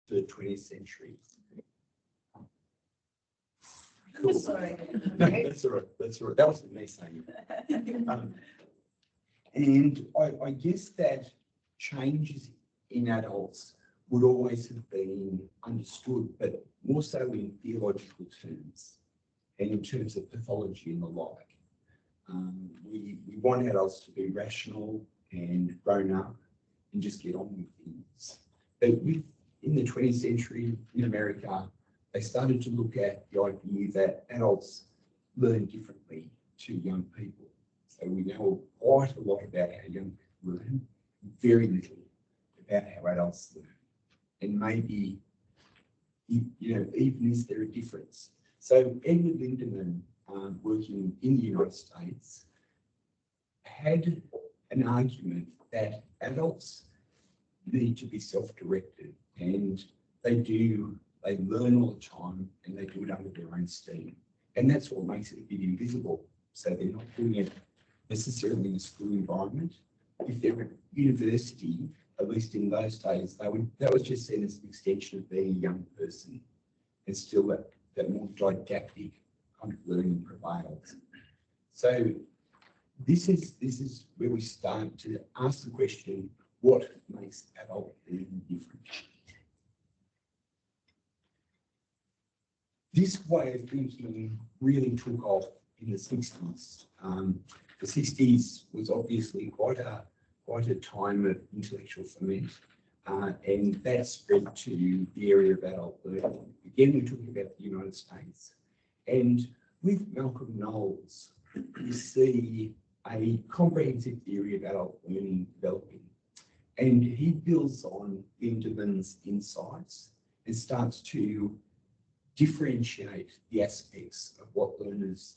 to the 20th century. Sorry. No, that's all right. That's all right. That wasn't me saying it. And I guess that changes in adults would always have been understood, but more so in theological terms and in terms of pathology and the like. We want adults to be rational and grown up and just get on with things. But in the 20th century in America, they started to look at the idea that adults learn differently to young people. So we know quite a lot about how young people learn, very little about how adults learn. And maybe, even is there a difference? So Edward Lindemann, working in the United States, had an argument that adults need to be self-directed, and they learn all the time and they do it under their own steam. And that's what makes it a bit invisible. So they're not doing it necessarily in a school environment. If they're at university, at least in those days, that was just seen as an extension of being a young person. And still that more didactic kind of learning prevails. So this is where we start to ask the question, what makes adult learning different? This way of thinking really took off in the 60s. The 60s was obviously quite a time of intellectual ferment, and that spread to the area of adult learning. Again, we're talking about the United States. And with Malcolm Knowles, we see a comprehensive theory of adult learning developing. And he builds on Lindemann's insights and starts to differentiate the aspects of what learners,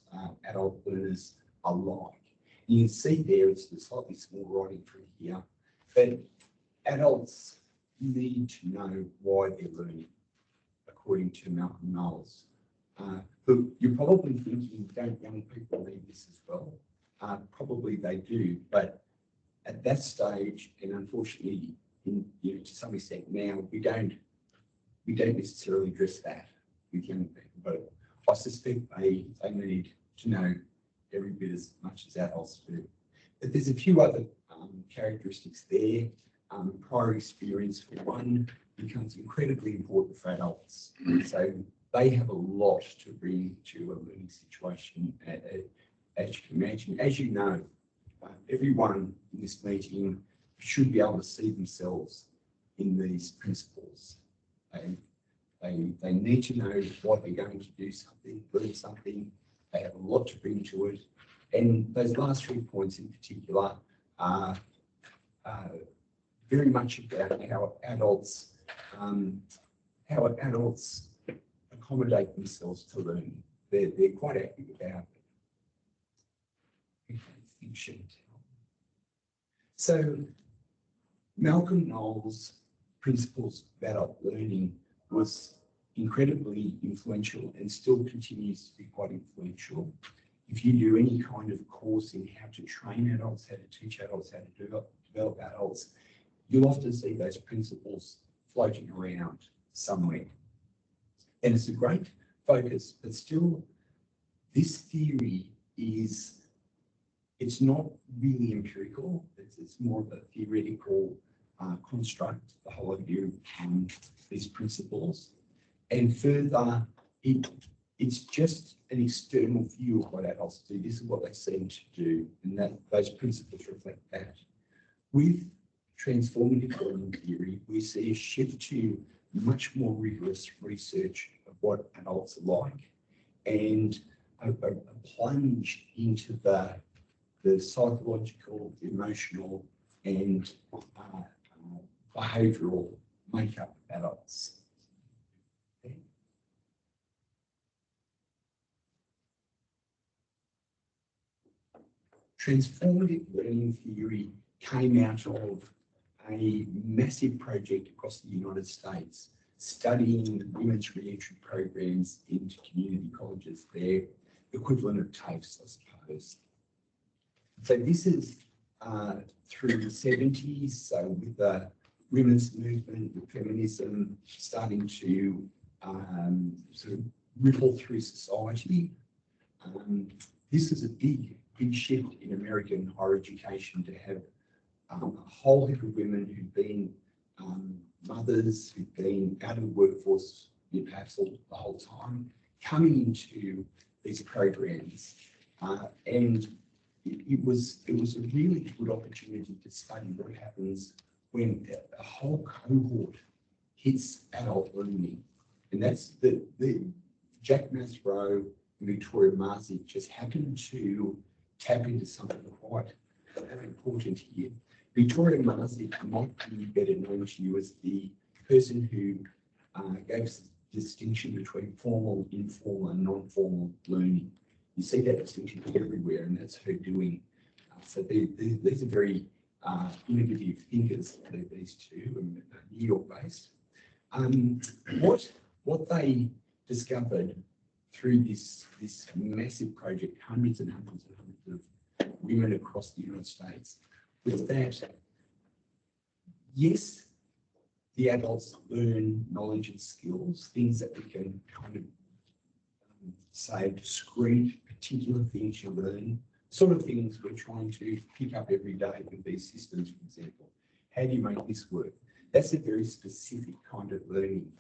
adult learners are like. You can see there, it's the slightly small writing through here, but adults need to know why they're learning, according to Malcolm Knowles. But you're probably thinking, don't young people need this as well? Probably they do, but at that stage, and unfortunately, to some extent now, we don't necessarily address that with young people, but I suspect they need to know every bit as much as adults do. But there's a few other characteristics there. Prior experience, for one, becomes incredibly important for adults. So they have a lot to bring to a learning situation, as you can imagine. As you know, everyone in this meeting should be able to see themselves in these principles. They need to know why they're going to do something, learn something. They have a lot to bring to it. And those last 3 points in particular are very much about how adults accommodate themselves to learning. They're quite active about it. So Malcolm Knowles' principles of adult learning was incredibly influential and still continues to be quite influential. If you do any kind of course in how to train adults, how to teach adults, how to develop adults, you'll often see those principles floating around somewhere. And it's a great focus, but still this theory it's not really empirical. It's more of a theoretical construct, the whole idea of these principles. And further, it's just an external view of what adults do. This is what they seem to do, and that those principles reflect that. With transformative learning theory, we see a shift to much more rigorous research of what adults are like, and a plunge into the psychological, emotional, and behavioural makeup of adults. Transformative learning theory came out of a massive project across the United States, studying women's re-entry programs into community colleges, their equivalent of TAFEs, I suppose. So this is through the 70s, so with the women's movement, with feminism starting to sort of ripple through society. This is a big shift in American higher education to have a whole heap of women who've been mothers, who've been out of the workforce perhaps the whole time, coming into these programs. And it was a really good opportunity to study what happens when a whole cohort hits adult learning. And that's the Jack Masrow and Victoria Marzick just happened to tap into something quite important here. Victoria Marzick might be better known to you as the person who gave us the distinction between formal, informal and non-formal learning. You see that distinction everywhere, and that's her doing. So these are very innovative thinkers, these two, New York-based. What they discovered through this massive project, hundreds and hundreds and hundreds of women across the United States, was that, yes, the adults learn knowledge and skills, things that we can kind of say discrete, particular things you learn, sort of things we're trying to pick up every day with these systems, for example. How do you make this work? That's a very specific kind of learning,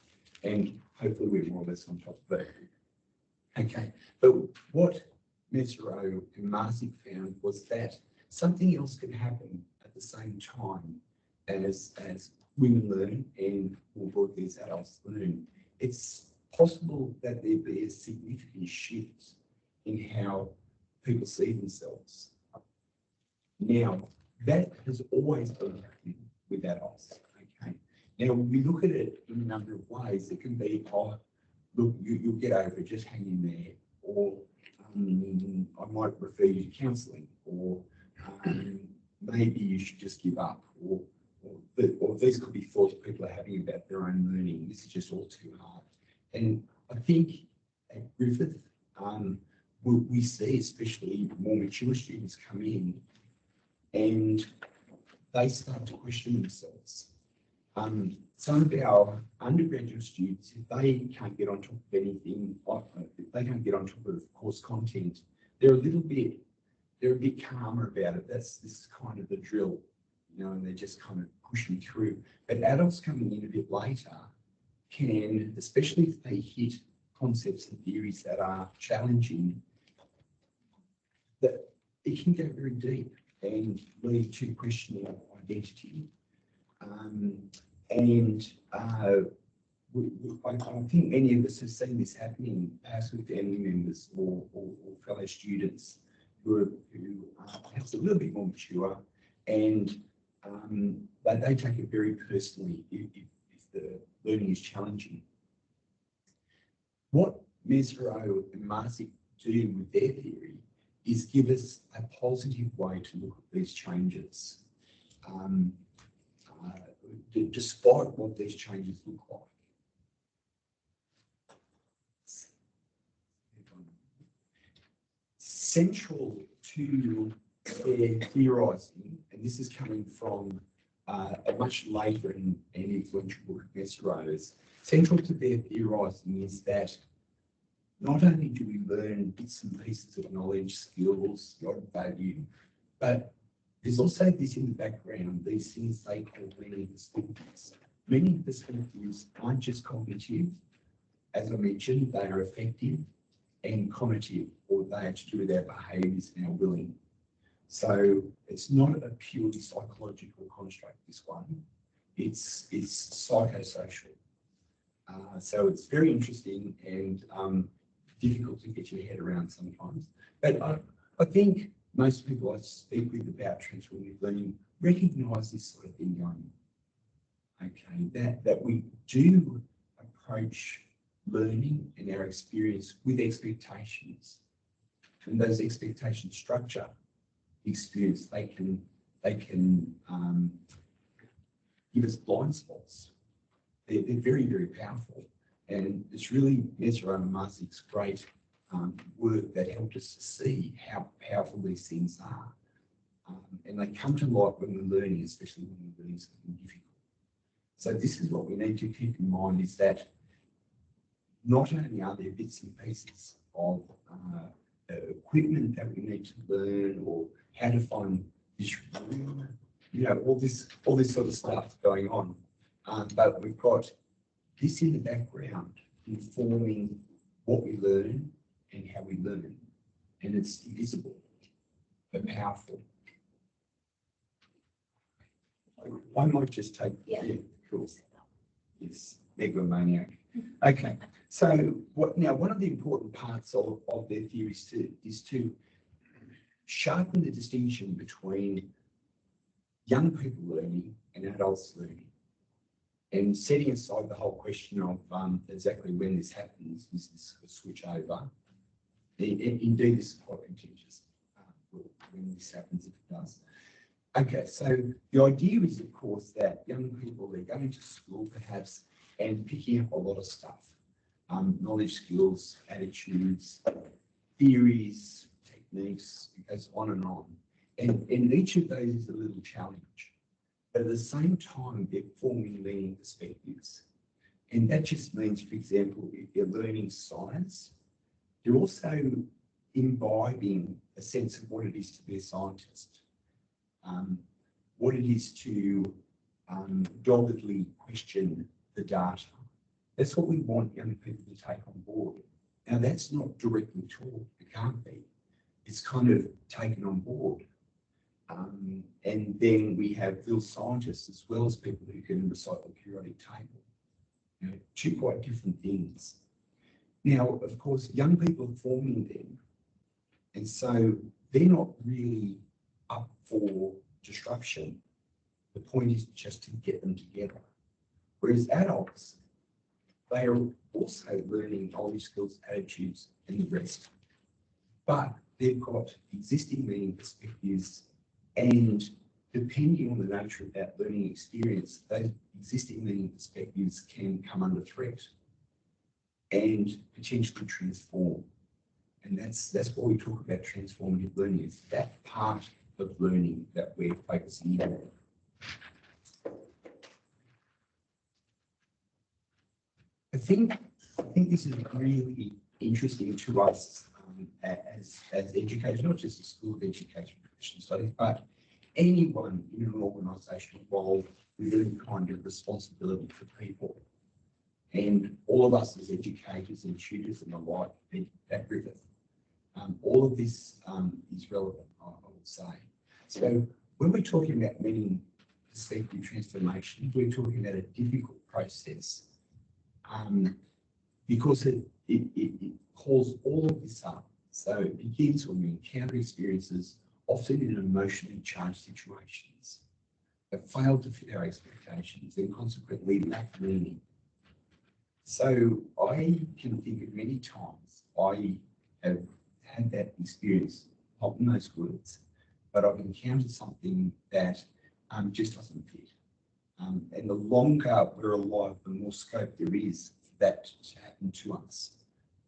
and hopefully we're more or less on top of that. Okay, but what Masrow and Marzick found was that something else could happen at the same time as women learn and more broadly as adults learn. It's possible that there be a significant shift in how people see themselves. Now, that has always been happening with adults. Okay. Now, we look at it in a number of ways. It can be, oh, look, you'll get over it, just hang in there, or I might refer you to counselling, or maybe you should just give up, or these could be thoughts people are having about their own learning. This is just all too hard. And I think at Griffith, we see especially more mature students come in and they start to question themselves. Some of our undergraduate students, if they can't get on top of anything, if they can't get on top of course content, they're a bit calmer about it. This is kind of the drill, you know, and they're just kind of pushing through. But adults coming in a bit later can, especially if they hit concepts and theories that are challenging, that it can go very deep and lead to questioning of identity. I think many of us have seen this happening, perhaps with family members or fellow students who are perhaps a little bit more mature, and they take it very personally if the learning is challenging. What Masrow and Marzick do with their theory is give us a positive way to look at these changes, despite what these changes look like. Central to their theorising, and this is coming from a much later and influential book of Masrow's, central to their theorising is that not only do we learn bits and pieces of knowledge, skills, the odd value, but there's also this in the background, these things they call learning perspectives. Learning perspectives aren't just cognitive. As I mentioned, they are affective and cognitive, or they have to do with our behaviours and our willing. So it's not a purely psychological construct, this one. It's psychosocial. So it's very interesting and difficult to get your head around sometimes. But I think most people I speak with about transformative learning recognise this sort of thing going on. Okay, that we do approach learning and our experience with expectations, and those expectations structure experience. They can give us blind spots. They're very, very powerful, and it's really Masrow and Marzick's great work that helped us to see how powerful these things are, and they come to light when we're learning, especially when we're learning something difficult. So this is what we need to keep in mind, is that not only are there bits and pieces of equipment that we need to learn, or how to find this room, all this sort of stuff going on, but we've got this in the background informing what we learn and how we learn, and it's invisible but powerful. I might just take, cool. Yes, megalomaniac. Okay, so one of the important parts of their theory is to sharpen the distinction between young people learning and adults learning, and setting aside the whole question of exactly when this happens, is this a switch over? Indeed, this is quite contentious when this happens, if it does. Okay, so the idea is, of course, that young people, they're going to school perhaps and picking up a lot of stuff, knowledge, skills, attitudes, theories, techniques, it goes on and on. And each of those is a little challenge. But at the same time, they're forming learning perspectives. And that just means, for example, if they're learning science, they're also imbibing a sense of what it is to be a scientist, what it is to doggedly question the data. That's what we want young people to take on board. Now, that's not directly taught. It can't be. It's kind of taken on board. And then we have real scientists as well as people who can recite the periodic table. Two quite different things. Now, of course, young people are forming them, and so they're not really up for disruption. The point is just to get them together. Whereas adults, they are also learning knowledge, skills, attitudes, and the rest. But they've got existing learning perspectives, and depending on the nature of that learning experience, those existing learning perspectives can come under threat and potentially transform. And that's what we talk about transformative learning. It's that part of learning that we're focusing on. I think this is really interesting to us as educators, not just the School of Education Professional Studies, but anyone in an organisation involved with any kind of responsibility for people. And all of us as educators and tutors and the like at Griffith, all of this is relevant, I would say. So when we're talking about meaning perspective transformation, we're talking about a difficult process, because it calls all of this up. So it begins when we encounter experiences, often in emotionally charged situations, that fail to fit our expectations and consequently lack meaning. So I can think of many times I have had that experience, not in those words, but I've encountered something that just doesn't fit. And the longer we're alive, the more scope there is for that to happen to us.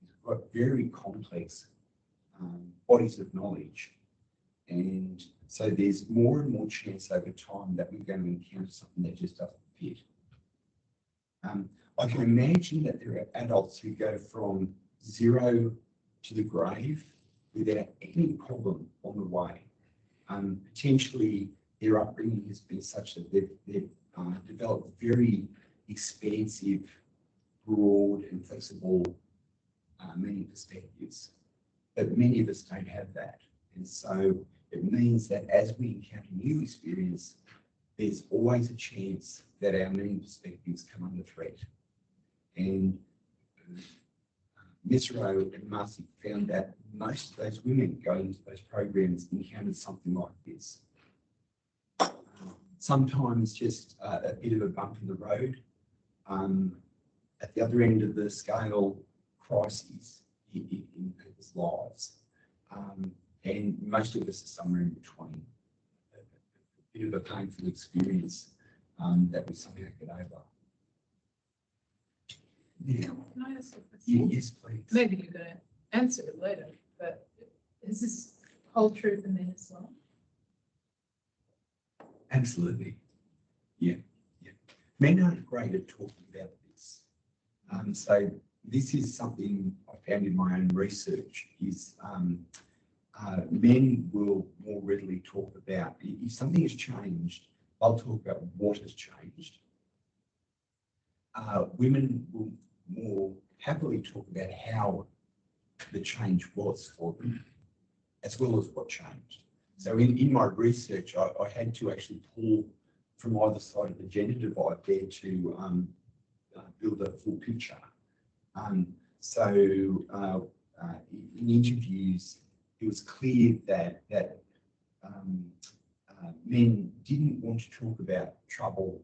We've got very complex bodies of knowledge. And so there's more and more chance over time that we're going to encounter something that just doesn't fit. I can imagine that there are adults who go from zero to the grave without any problem on the way. Potentially their upbringing has been such that they've developed very expansive, broad and flexible meaning perspectives. But many of us don't have that. And so it means that as we encounter new experience, there's always a chance that our meaning perspectives come under threat. And Mesro and Marcy found that most of those women going into those programs encountered something like this. Sometimes just a bit of a bump in the road. At the other end of the scale, crises in people's lives. And most of us are somewhere in between. A bit of a painful experience that we somehow get over. Yeah. Can I ask a question? Yes, please. Maybe you're going to answer it later, but is this hold true for men as well? Absolutely. Yeah. men aren't great at talking about this. So this is something I found in my own research is men will more readily talk about, if something has changed, they'll talk about what has changed. Women will more happily talk about how the change was for them, as well as what changed. So in my research, I had to actually pull from either side of the gender divide there to build a full picture. In interviews, it was clear that men didn't want to talk about trouble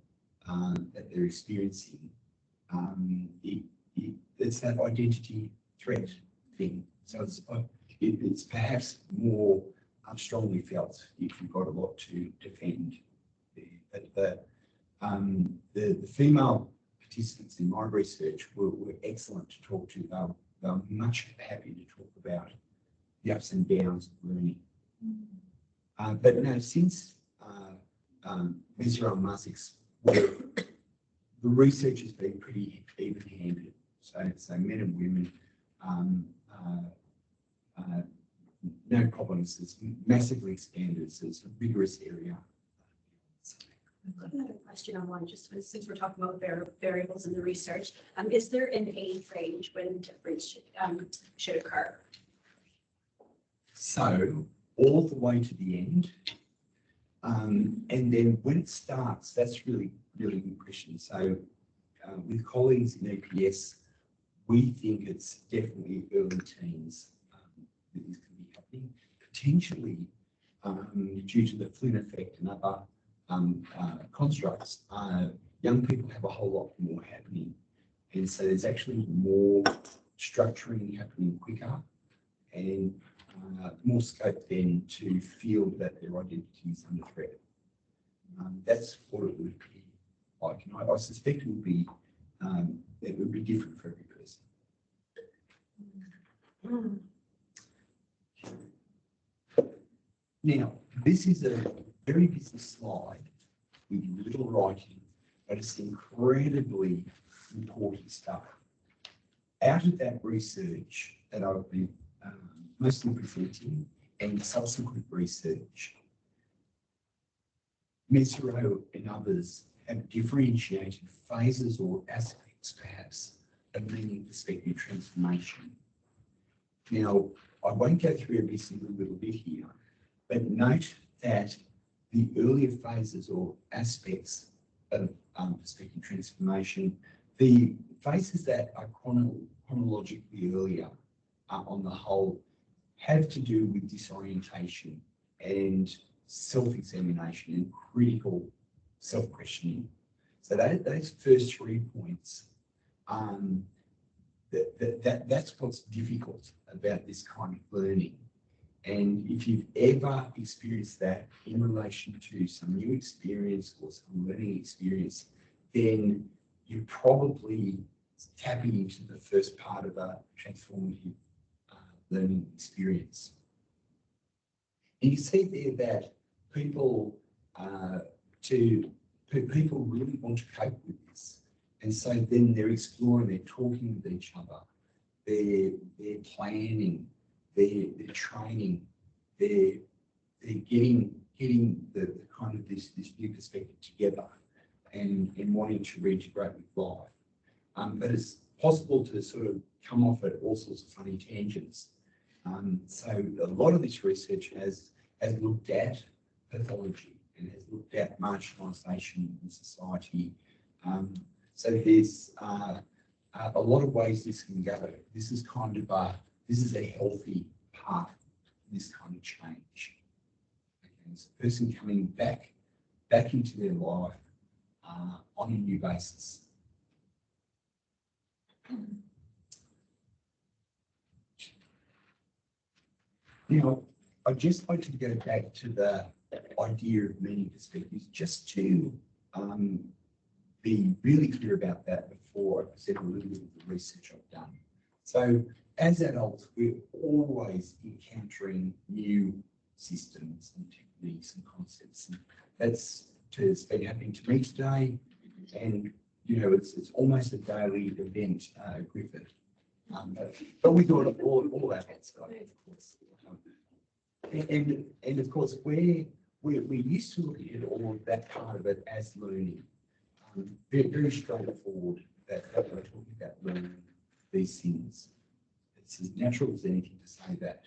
that they're experiencing. It's that identity threat thing. So it's perhaps more strongly felt if you've got a lot to defend. But the female participants in my research were excellent to talk to. They were much happy to talk about the ups and downs of learning. But no, since Mesro and Musik's work, the research has been pretty even-handed. So men and women, no problems. It's massively expanded. It's a rigorous area. I've got another question on one, just since we're talking about variables in the research. Is there an age range when difference should occur? So all the way to the end. And then when it starts, that's really good question. So with colleagues in EPS, we think it's definitely early teens that this can be happening, potentially due to the Flynn effect and other constructs. Young people have a whole lot more happening. And so there's actually more structuring happening quicker and more scope then to feel that their identity is under threat. That's what it would be like. And I suspect it would be different for every person. Now, this is a very busy slide with little writing, but it's incredibly important stuff. Out of that research that I've been mostly presenting and subsequent research, Mesro and others have differentiated phases or aspects, perhaps, of meaning perspective transformation. Now, I won't go through every single little bit here, but note that the earlier phases or aspects of perspective transformation, the phases that are chronologically earlier on the whole have to do with disorientation and self-examination and critical self-questioning. So those first 3 points, that's what's difficult about this kind of learning. And if you've ever experienced that in relation to some new experience or some learning experience, then you're probably tapping into the first part of a transformative learning experience. And you see there that people really want to cope with this. And so then they're exploring, they're talking with each other, they're planning, they're training, they're getting the kind of this new perspective together and wanting to reintegrate with life. But it's possible to sort of come off at all sorts of funny tangents. So a lot of this research has looked at pathology and has looked at marginalisation in society. So there's a lot of ways this can go. This is kind of a healthy path to this kind of change. Okay, it's a person coming back into their life on a new basis. Now, I'd just like to go back to the idea of meaning perspectives, just to be really clear about that before I present a little bit of the research I've done. So as adults, we're always encountering new systems and techniques and concepts. And that's been happening to me today. and you know, it's almost a daily event, Griffith. But we do it all our heads, of course. And of course, we used to look at all of that part of it as learning. Very straightforward that we're talking about learning these things. It's as natural as anything to say that.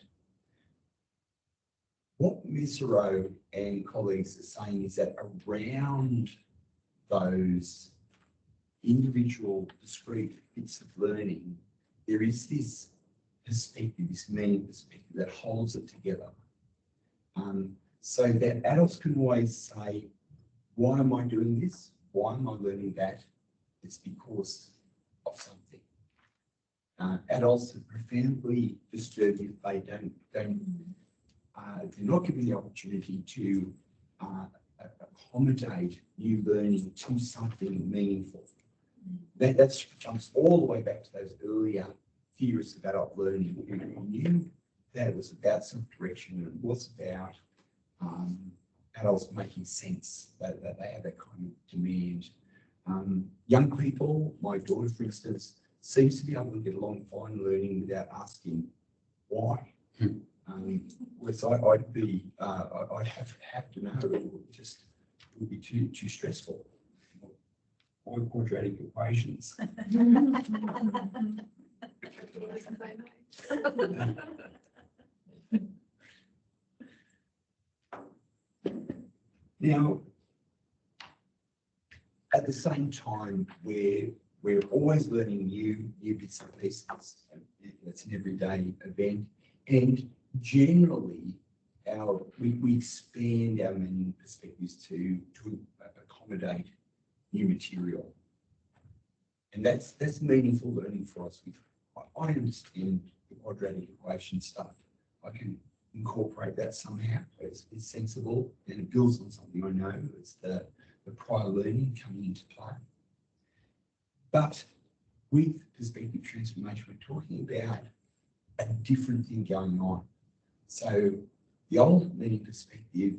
What Misero and colleagues are saying is that around those individual discrete bits of learning, there is this perspective, this meaning perspective that holds it together. So that adults can always say, why am I doing this? Why am I learning that? It's because of something. Adults are profoundly disturbed if they they're not given the opportunity to accommodate new learning to something meaningful. That jumps all the way back to those earlier theorists of adult learning who knew that it was about self-direction and it was about adults making sense, that they have that kind of demand. Young people, my daughter, for instance, seems to be able to get along fine learning without asking why. Whereas I'd have to know, it would be too stressful. Or quadratic equations. Now, at the same time, we're always learning new bits and pieces. It's an everyday event, and generally, we expand our meaning perspectives to accommodate new material, and that's meaningful learning for us. I understand the quadratic equation stuff. I can incorporate that somehow. It's sensible and it builds on something I know. It's the prior learning coming into play. But with perspective transformation, we're talking about a different thing going on. So the old meaning perspective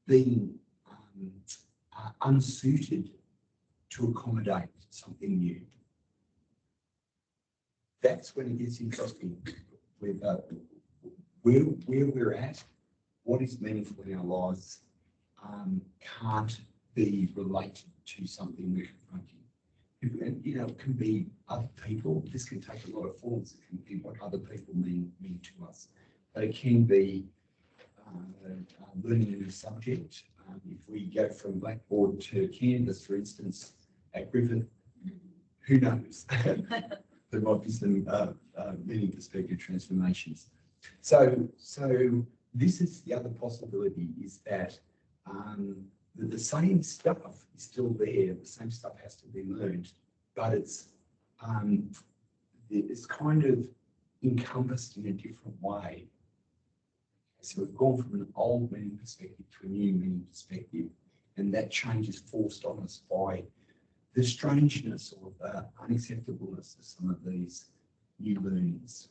being unsuited to accommodate something new. That's when it gets interesting with where we're at, what is meaningful in our lives can't be related to something we're confronting. You know, it can be other people. This can take a lot of forms. It can be what other people mean to us. But it can be learning a new subject. If we go from blackboard to Canvas, for instance, at Griffith, who knows? There might be some meaning perspective transformations. So this is the other possibility, is that the same stuff is still there, the same stuff has to be learned, but it's kind of encompassed in a different way. So we've gone from an old meaning perspective to a new meaning perspective, and that change is forced on us by the strangeness or the unacceptableness of some of these new learnings.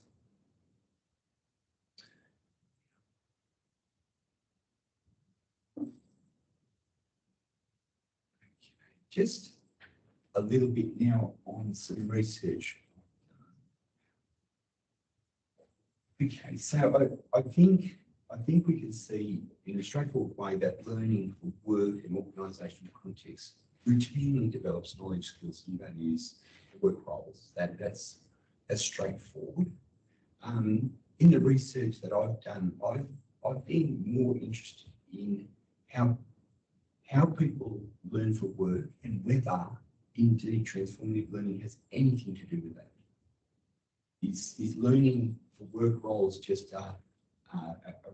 Just a little bit now on some research. Okay, so I think we can see in a straightforward way that learning for work and organisational contexts routinely develops knowledge, skills and values for work roles. That's straightforward. In the research that I've done, I've been more interested in how people learn for work and whether indeed transformative learning has anything to do with that. Is learning for work roles just a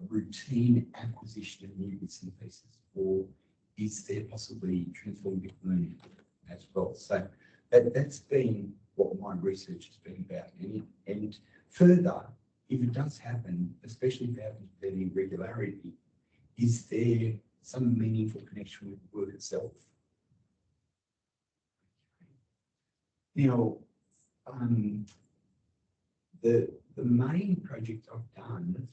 routine acquisition of new bits and pieces, or is there possibly transformative learning as well? So that's been what my research has been about. And further, if it does happen, especially if it happens with any regularity, is there some meaningful connection with the work itself? Now, the main project I've done,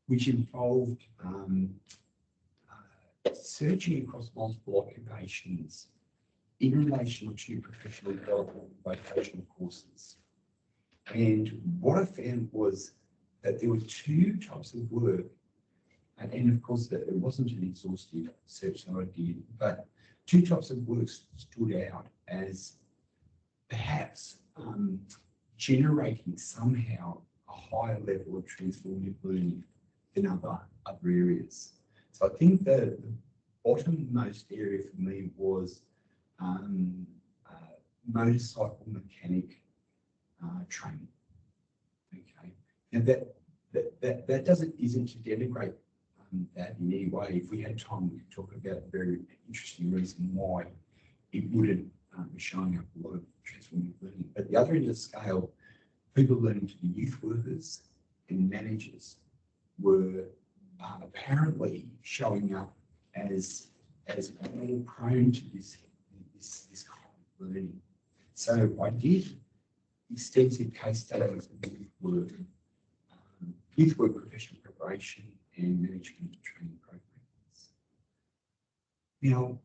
which involved searching across multiple occupations in relation to professional development vocational courses. And what I found was that there were two types of work, and of course that it wasn't an exhaustive search that I did, but two types of work stood out as perhaps generating somehow a higher level of transformative learning than other areas. So I think the bottommost area for me was motorcycle mechanic training. Okay, and that isn't to denigrate that in any way. If we had time, we could talk about a very interesting reason why it wouldn't be showing up a lot of transformative learning. But the other end of the scale, people learning to be youth workers and managers were apparently showing up as more prone to this kind of learning. So I did extensive case studies of youth work professional preparation and management training programs. Now,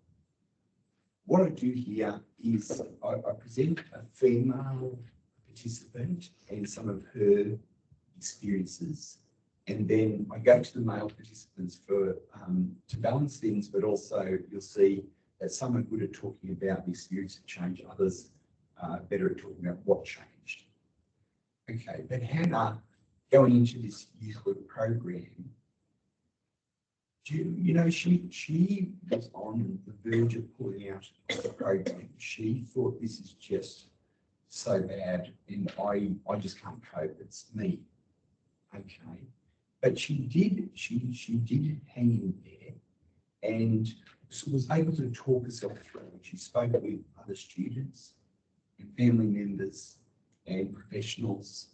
what I do here is I present a female participant and some of her experiences, and then I go to the male participants for to balance things, but also you'll see that some are good at talking about the experience of change, others are better at talking about what changed. Okay, but Hannah, going into this youth work program, you know, she was on the verge of pulling out of the program. She thought this is just so bad and I just can't cope, it's me. Okay. But she did hang in there and was able to talk herself through it. She spoke with other students and family members and professionals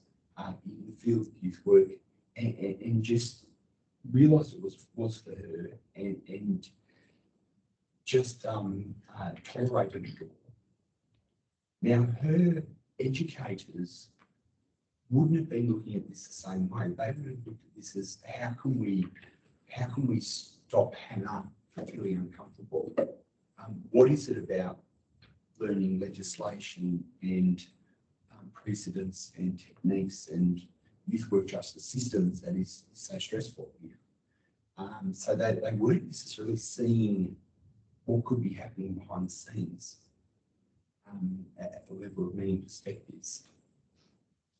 in the field of youth work and just realised it was for her and just tolerated it all. Now, her educators wouldn't have been looking at this the same way. They would have looked at this as how can we stop Hannah from feeling uncomfortable? What is it about learning legislation and precedents and techniques and youth work justice systems that is so stressful here? So they weren't necessarily seeing what could be happening behind the scenes at the level of many perspectives.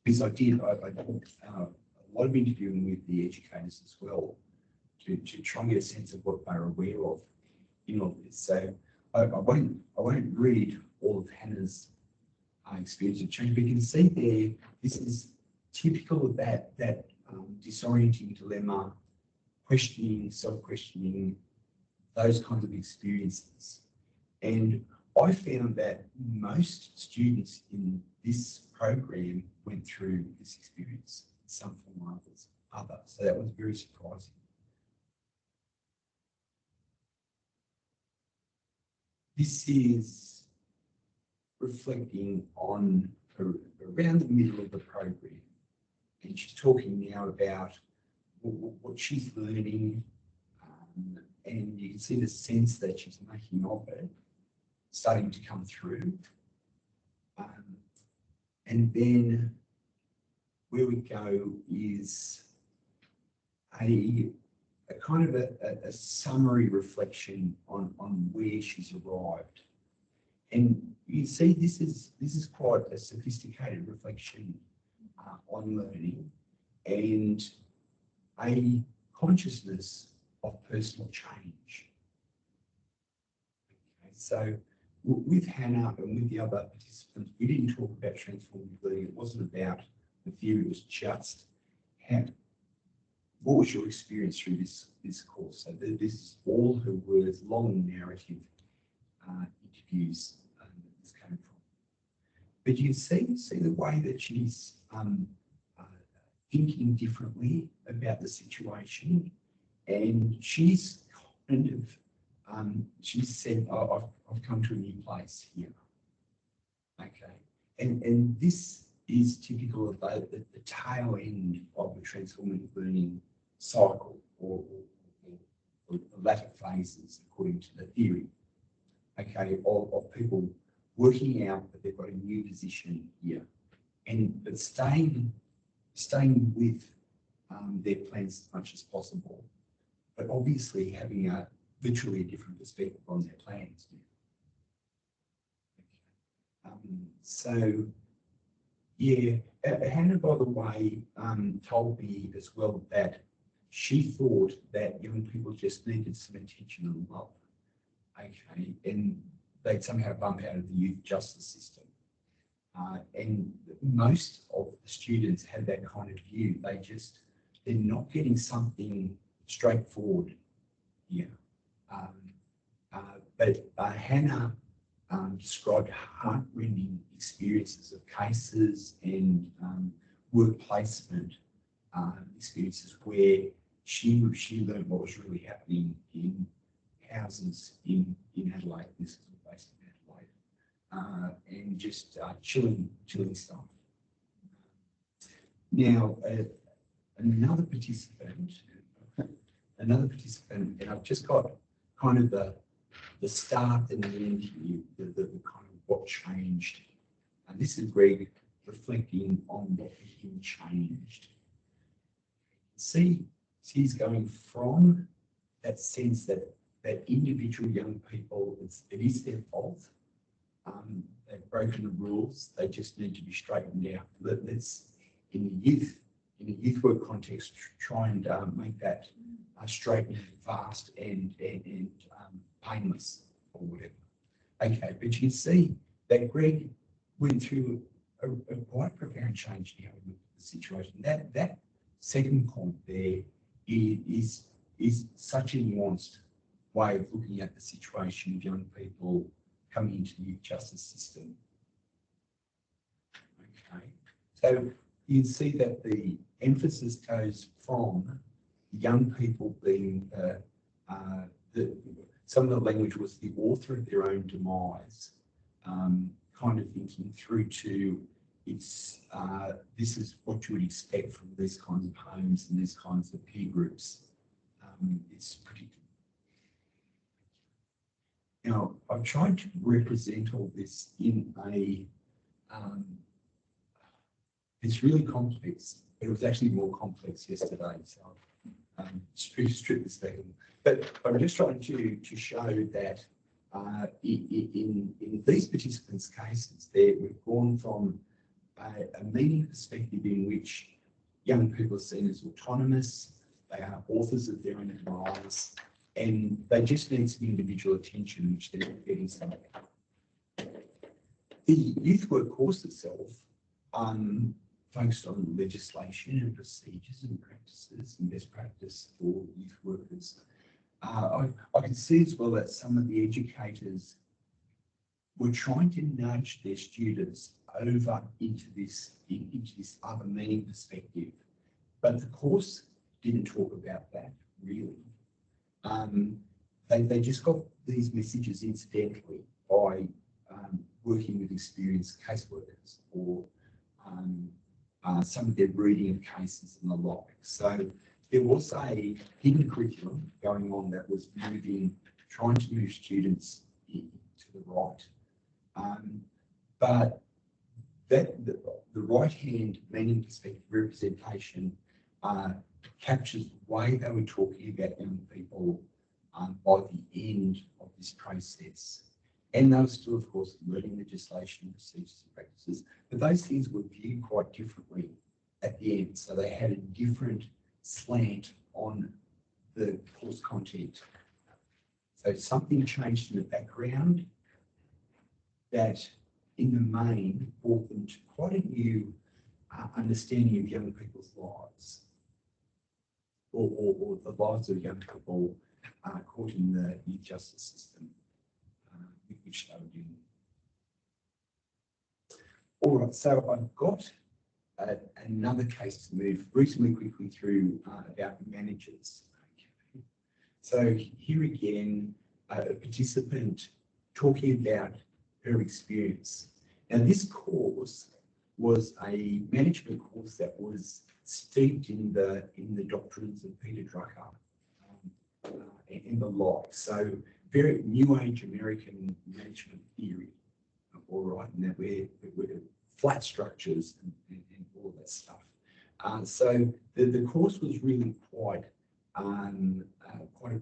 Because I did a lot of interviewing with the educators as well to try and get a sense of what they're aware of in all this. So I won't read all of Hannah's experience of change, but you can see there, this is typical of that disorienting dilemma, questioning, self-questioning, those kinds of experiences. And I found that most students in this program went through this experience in some form or other. So that was very surprising. This is reflecting on around the middle of the program. And she's talking now about what she's learning, and you can see the sense that she's making of it starting to come through. And then where we go is a kind of a summary reflection on where she's arrived. And you see this is quite a sophisticated reflection on learning and a consciousness of personal change. Okay, so with Hannah and with the other participants, we didn't talk about transformative learning. It wasn't about the theory, it was just what was your experience through this course? So this is all her words, long narrative interviews that this came from. But you see the way that she's thinking differently about the situation, and she's kind of she said, I've come to a new place here. Okay, and this is typical of the tail end of the transformative learning cycle or the latter phases according to the theory. okay, of people working out that they've got a new position here, but staying with their plans as much as possible, but obviously having a literally a different perspective on their plans. So yeah, Hannah, by the way, told me as well that she thought that young people just needed some attention and love. Okay, and they'd somehow bump out of the youth justice system. And most of the students had that kind of view. They're not getting something straightforward here. But Hannah described heart-rending experiences of cases and work placement experiences where she learned what was really happening in houses in Adelaide. This is based in Adelaide, and just chilling stuff. Now, another participant, and I've just got kind of the start and the end here, the kind of what changed. And this is Greg reflecting on what for him changed. See, he's going from that sense that individual young people, it is their fault. They've broken the rules. They just need to be straightened out. Let's, in the youth work context, try and make that straightened, fast, and painless, or whatever. Okay, but you can see that Greg went through a quite profound change in how we look at the situation. That second point there is such a nuanced way of looking at the situation of young people coming into the youth justice system. Okay, so you can see that the emphasis goes from young people being some of the language was the author of their own demise, kind of thinking through to this is what you would expect from these kinds of homes and these kinds of peer groups. It's predictable. Now, I've tried to represent all this in it's really complex, but it was actually more complex yesterday, so strict this thing. But I'm just trying to show that in these participants' cases, we've gone from a meaning perspective in which young people are seen as autonomous, they are authors of their own lives, and they just need some individual attention, which they're not getting something. The youth work course itself focused on legislation and procedures and practices and best practice for youth workers. I can see as well that some of the educators were trying to nudge their students over into this other meaning perspective, but the course didn't talk about that really. They just got these messages incidentally by working with experienced caseworkers or some of their reading of cases and the like. So there was a hidden curriculum going on that was trying to move students to the right. But the right-hand meaning perspective representation captures the way they were talking about young people by the end of this process. And they were still, of course, learning legislation, procedures and practices, but those things were viewed quite differently at the end. So they had a different slant on the course content. So something changed in the background that in the main brought them to quite a new understanding of young people's lives or the lives of young people caught in the youth justice system with which they were dealing. All right, so I've got another case to move reasonably quickly through about managers. Okay. So here again, a participant talking about her experience. Now this course was a management course that was steeped in the doctrines of Peter Drucker and the like. So very new age American management theory, all right, and that we're flat structures and all that stuff. So the course was really quite a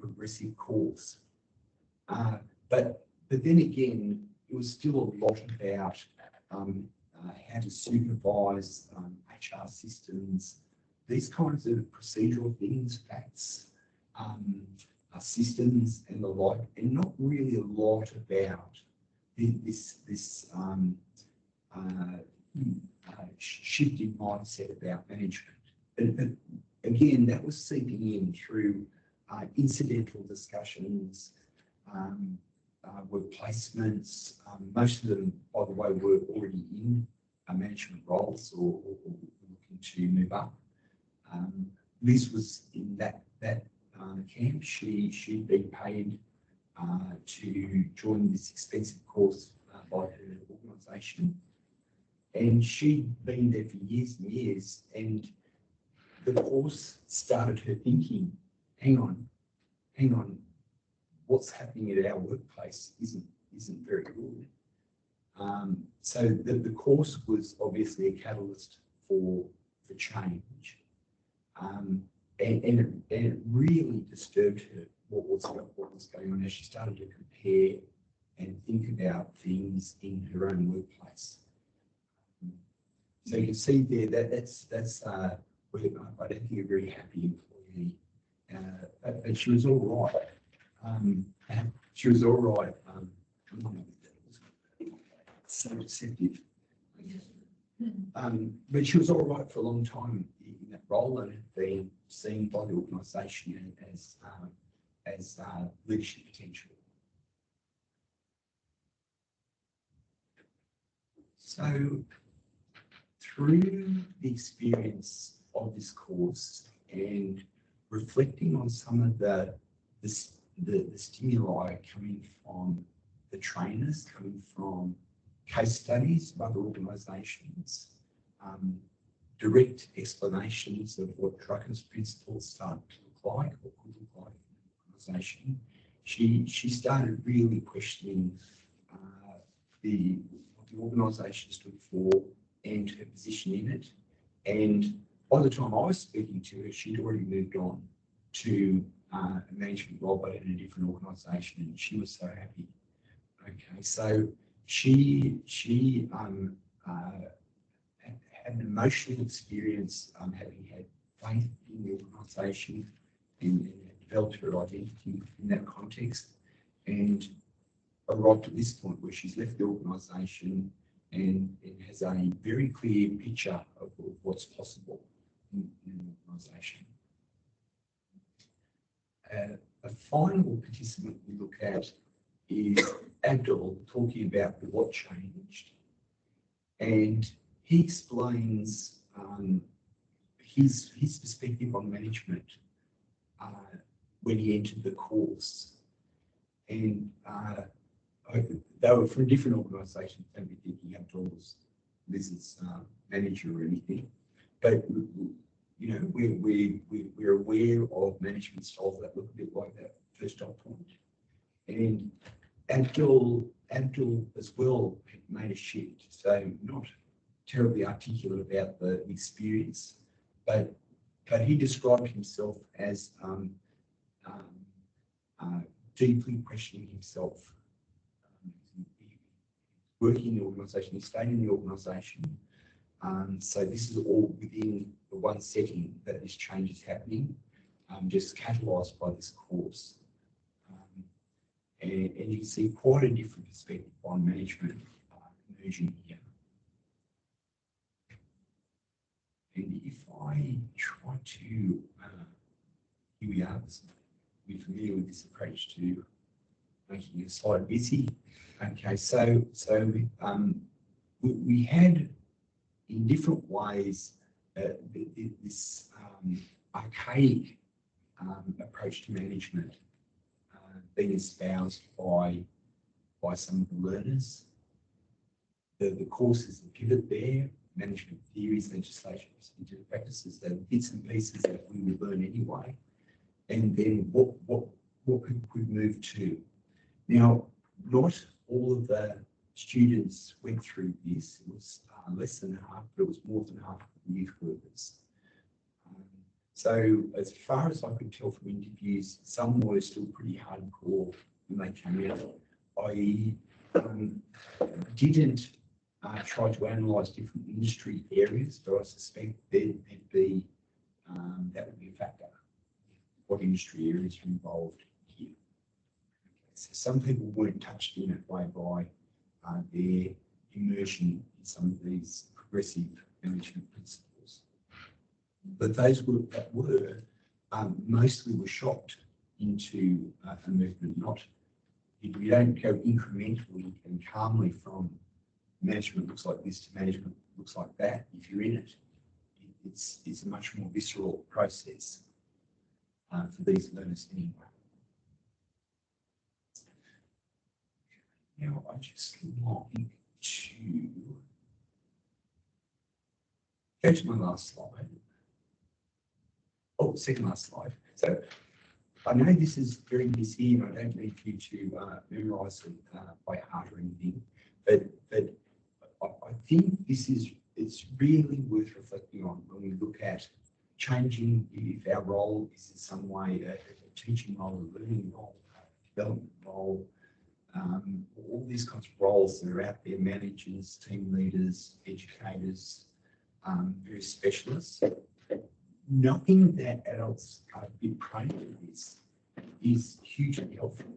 progressive course. But then again, it was still a lot about how to supervise HR systems, these kinds of procedural things, facts, systems and the like, and not really a lot about this shifting mindset about management. And again, that was seeping in through incidental discussions, work placements. Most of them, by the way, were already in management roles or looking to move up. Liz was in that camp. She'd been paid to join this expensive course by her organisation, and she'd been there for years and years. And the course started her thinking, hang on, what's happening at our workplace isn't very good. So the course was obviously a catalyst for change, and it really disturbed her what was going on as she started to compare and think about things in her own workplace. So you can see there that's where I don't think a very happy employee, but she was all right. She was all right. So deceptive. But she was all right for a long time in that role and had been seen by the organisation as leadership potential. So through the experience of this course and reflecting on some of the stimuli coming from the trainers, coming from case studies of other organisations, direct explanations of what Drucker's principles start to look like or could look like in an organisation, she started really questioning what the organisation stood for and her position in it. And by the time I was speaking to her, she'd already moved on to a management role, but in a different organisation, and she was so happy. Okay, so she had an emotional experience, having had faith in the organisation and developed her identity in that context, and arrived at this point where she's left the organisation and has a very clear picture of what's possible in an organisation. A final participant we look at is Abdul, talking about what changed, and he explains his perspective on management when he entered the course. And they were from different organisations. Don't be thinking Abdul was Liz's manager or anything, but you know, we're aware of management styles that look a bit like that first dot point. And Abdul as well made a shift, so not terribly articulate about the experience, but he described himself as deeply questioning himself. Working in the organisation, he stayed in the organisation. So this is all within the one setting that this change is happening, just catalysed by this course. And you can see quite a different perspective on management emerging here. And if I try to, here we are, we're familiar with this approach to making a slide busy. Okay, so we had in different ways this archaic approach to management being espoused by some of the learners. The courses that pivot there, management theories, legislation, procedures, practices, the bits and pieces that we would learn anyway. And then what could we move to? Now, not all of the students went through this. It was less than half, but it was more than half of the youth workers. So as far as I could tell from interviews, some were still pretty hardcore when they came out. I didn't try to analyse different industry areas, but I suspect there'd be that would be a factor. What industry areas are involved here? So some people weren't touched in that way by their immersion in some of these progressive management principles. But those that were mostly were shocked into a movement. Not you don't go incrementally and calmly from management looks like this to management looks like that. If you're in it, it's a much more visceral process for these learners anyway. Now I just like to go to my last slide. Oh, second last slide. So I know this is very busy and I don't need you to memorise it by heart or anything, but I think it's really worth reflecting on when we look at changing if our role is in some way a teaching role, a learning role, a development role, all these kinds of roles that are out there, managers, team leaders, educators, various specialists. Knowing that adults are a bit prone to this is hugely helpful.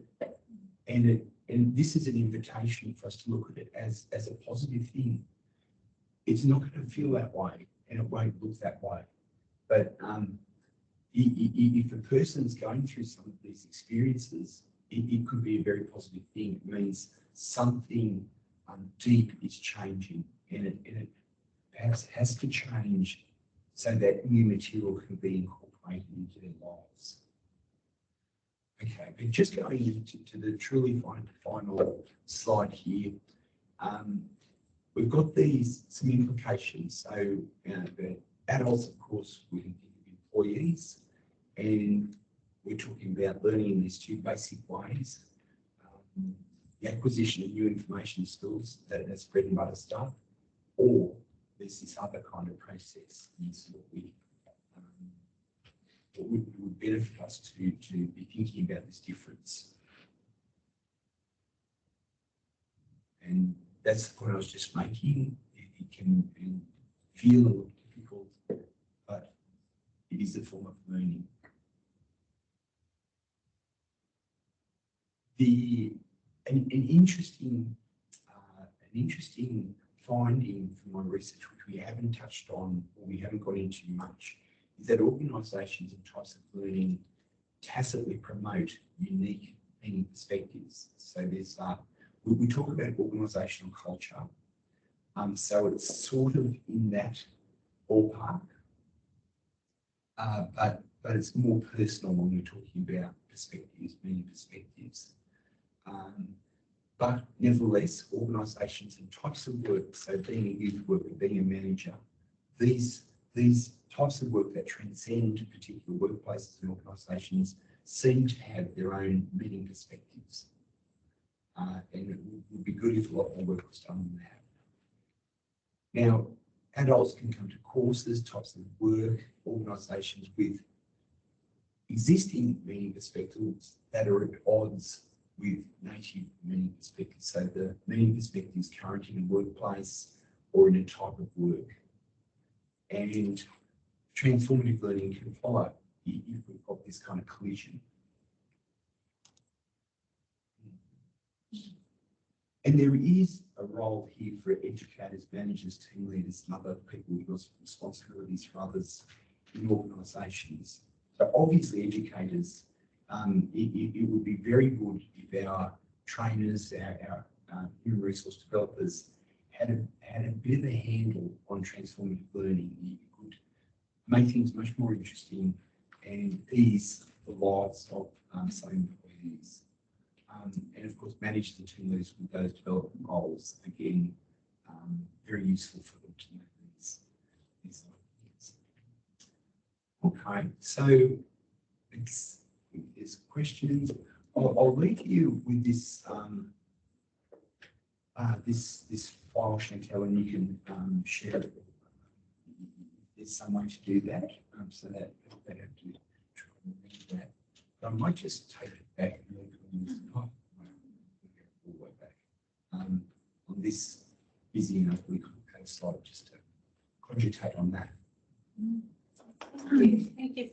And this is an invitation for us to look at it as a positive thing. It's not going to feel that way and it won't look that way. But if a person's going through some of these experiences, it could be a very positive thing. It means something deep is changing and it perhaps has to change so that new material can be incorporated into their lives. Okay, but just going into the truly final slide here, we've got some implications. So the adults, of course, we can think of employees, and we're talking about learning in these two basic ways. The acquisition of new information skills, that's bread and butter stuff, or there's this other kind of process. This would benefit us to be thinking about this difference. And that's the point I was just making. It can feel a little difficult, but it is a form of learning. An interesting finding from my research, which we haven't touched on or we haven't gone into much, is that organisations and types of learning tacitly promote unique learning perspectives. So there's we talk about organisational culture, so it's sort of in that ballpark, but it's more personal when we're talking about perspectives, meaning perspectives. But nevertheless, organisations and types of work, so being a youth worker, being a manager, these types of work that transcend particular workplaces and organisations seem to have their own meaning perspectives. And it would be good if a lot more work was done on that. Now, adults can come to courses, types of work, organisations with existing meaning perspectives that are at odds with native meaning perspectives. So the meaning perspectives current in a workplace or in a type of work. And transformative learning can follow if we've got this kind of collision. And there is a role here for educators, managers, team leaders, and other people with responsibilities for others in organisations. So obviously educators, it would be very good if our trainers, our human resource developers had a bit of a handle on transformative learning. It could make things much more interesting and ease the lives of some employees. And of course, manage the team leaders with those development roles. Again, very useful for them to know these ideas. Okay, so there's questions. I'll leave you with this, this file, Chantel, and you can share it. There's some way to do that, so that they have to try and read that. But I might just take it back and leave it on this. Oh, all the way back. On this busy and ugly complicated slide, just to cogitate on that. Thank you.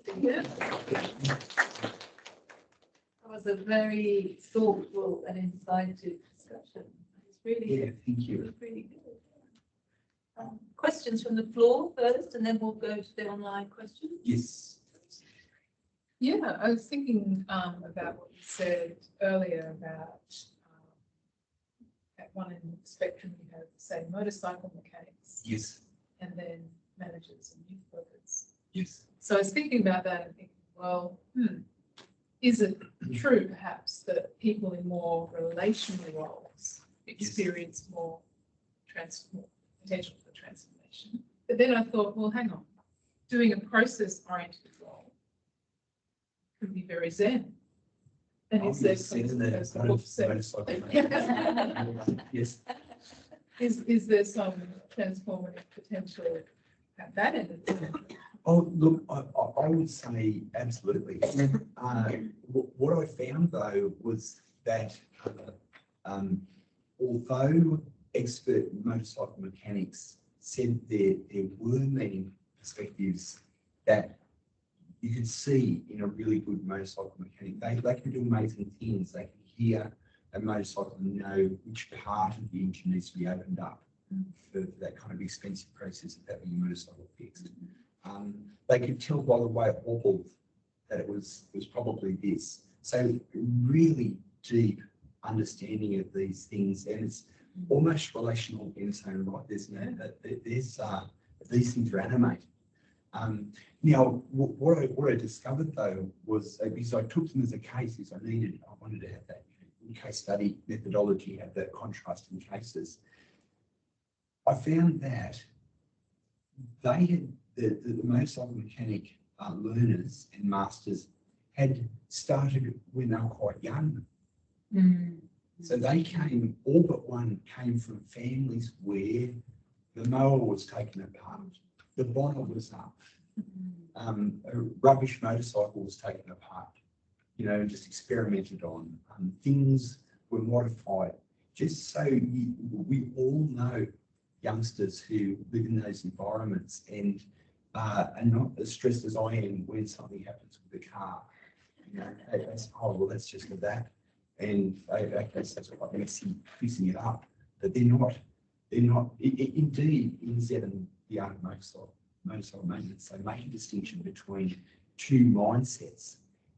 That was a very thoughtful and incisive discussion. It's really, Yeah, thank you. really good. Questions from the floor first, and then we'll go to the online questions. Yes. Yeah, I was thinking about what you said earlier about at one end of the spectrum you have, say, motorcycle mechanics, Yes. and then managers and youth workers. Yes. So I was thinking about that and thinking, well, is it true perhaps that people in more relational roles experience more potential for transformation? But then I thought, well, hang on, doing a process-oriented role could be very zen. And is there some, yes. Is there some transformative potential at that end of the spectrum? Oh, look, I would say absolutely. What I found though was that although expert motorcycle mechanics said there were many perspectives that you could see in a really good motorcycle mechanic. They can do amazing things. They can hear a motorcycle and know which part of the engine needs to be opened up for that kind of expensive process of having a motorcycle fixed. They could tell by the way it wobbled that it was probably this. So really deep understanding of these things, and it's almost relational in its own right. There's these things are animated. Now, what I discovered though was because I took them as a case, because I wanted to have that case study methodology, have that contrast in cases. I found that they had the motorcycle mechanic learners and masters had started when they were quite young. So they came, all but one came from families where the mower was taken apart, the bonnet was up, a rubbish motorcycle was taken apart, you know, just experimented on. Things were modified. Just so we all know youngsters who live in those environments and are not as stressed as I am when something happens with the car. You know, that's, oh, well, that's just for that. And okay, so that's quite messy, fixing it up. But they're not, indeed, in Z and the art of motorcycle maintenance, they make a distinction between two mindsets.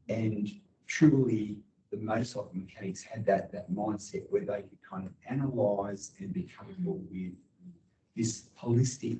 And truly, the motorcycle mechanics had that mindset where they could kind of analyse and be comfortable with this holistic